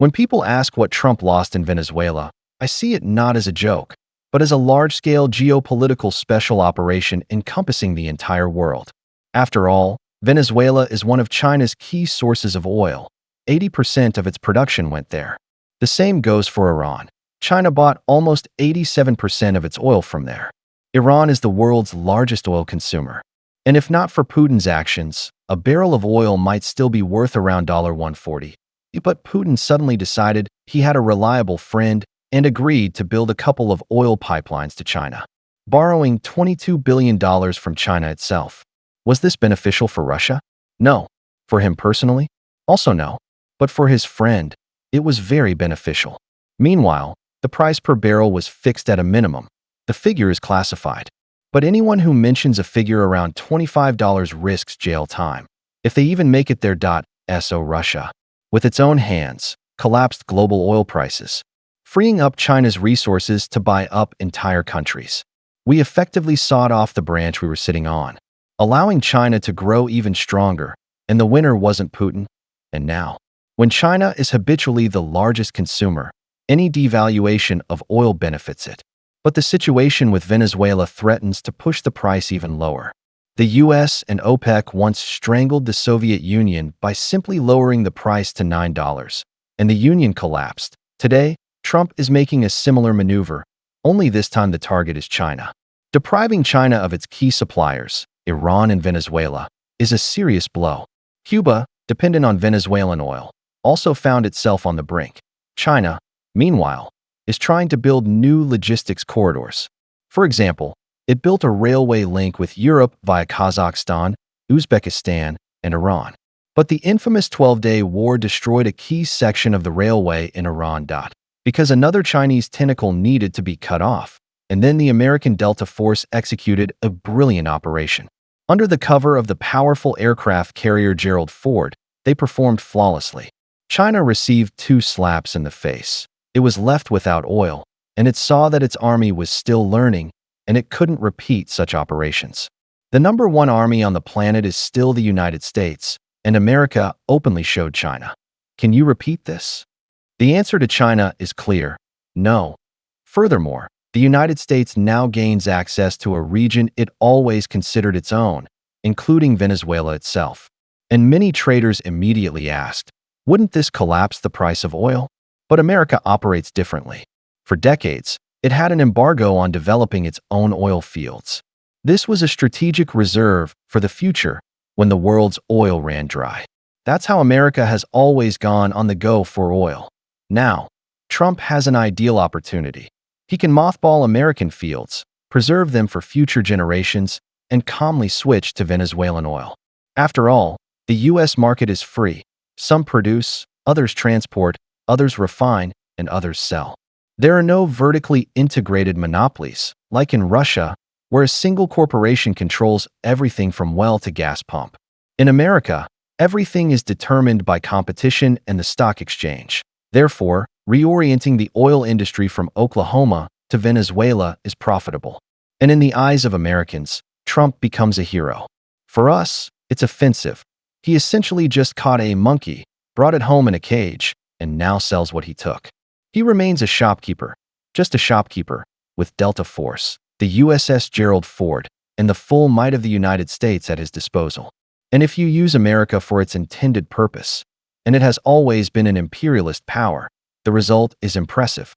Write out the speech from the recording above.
When people ask what Trump lost in Venezuela, I see it not as a joke, but as a large-scale geopolitical special operation encompassing the entire world. After all, Venezuela is one of China's key sources of oil. 80% of its production went there. The same goes for Iran. China bought almost 87% of its oil from there. Iran is the world's largest oil consumer. And if not for Putin's actions, a barrel of oil might still be worth around $140. But Putin suddenly decided he had a reliable friend and agreed to build a couple of oil pipelines to China, borrowing $22 billion from China itself. Was this beneficial for Russia? No. For him personally? Also no. But for his friend, it was very beneficial. Meanwhile, the price per barrel was fixed at a minimum. The figure is classified. But anyone who mentions a figure around $25 risks jail time. If they even make it there. So Russia, with its own hands, collapsed global oil prices, freeing up China's resources to buy up entire countries. We effectively sawed off the branch we were sitting on, allowing China to grow even stronger, and the winner wasn't Putin. And now, when China is habitually the largest consumer, any devaluation of oil benefits it. But the situation with Venezuela threatens to push the price even lower. The US and OPEC once strangled the Soviet Union by simply lowering the price to $9, and the Union collapsed. Today, Trump is making a similar maneuver, only this time the target is China. Depriving China of its key suppliers, Iran and Venezuela, is a serious blow. Cuba, dependent on Venezuelan oil, also found itself on the brink. China, meanwhile, is trying to build new logistics corridors. For example, it built a railway link with Europe via Kazakhstan, Uzbekistan, and Iran. But the infamous 12-day war destroyed a key section of the railway in Iran. Because another Chinese tentacle needed to be cut off, and then the American Delta Force executed a brilliant operation. Under the cover of the powerful aircraft carrier Gerald Ford, they performed flawlessly. China received 2 slaps in the face. It was left without oil, and it saw that its army was still learning, and it couldn't repeat such operations. The #1 army on the planet is still the United States, and America openly showed China. Can you repeat this? The answer to China is clear: no. Furthermore, the United States now gains access to a region it always considered its own, including Venezuela itself. And many traders immediately asked, wouldn't this collapse the price of oil? But America operates differently. For decades, it had an embargo on developing its own oil fields. This was a strategic reserve for the future when the world's oil ran dry. That's how America has always gone on the go for oil. Now, Trump has an ideal opportunity. He can mothball American fields, preserve them for future generations, and calmly switch to Venezuelan oil. After all, the U.S. market is free. Some produce, others transport, others refine, and others sell. There are no vertically integrated monopolies, like in Russia, where a single corporation controls everything from well to gas pump. In America, everything is determined by competition and the stock exchange. Therefore, reorienting the oil industry from Oklahoma to Venezuela is profitable. And in the eyes of Americans, Trump becomes a hero. For us, it's offensive. He essentially just caught a monkey, brought it home in a cage, and now sells what he took. He remains a shopkeeper, just a shopkeeper, with Delta Force, the USS Gerald Ford, and the full might of the United States at his disposal. And if you use America for its intended purpose, and it has always been an imperialist power, the result is impressive.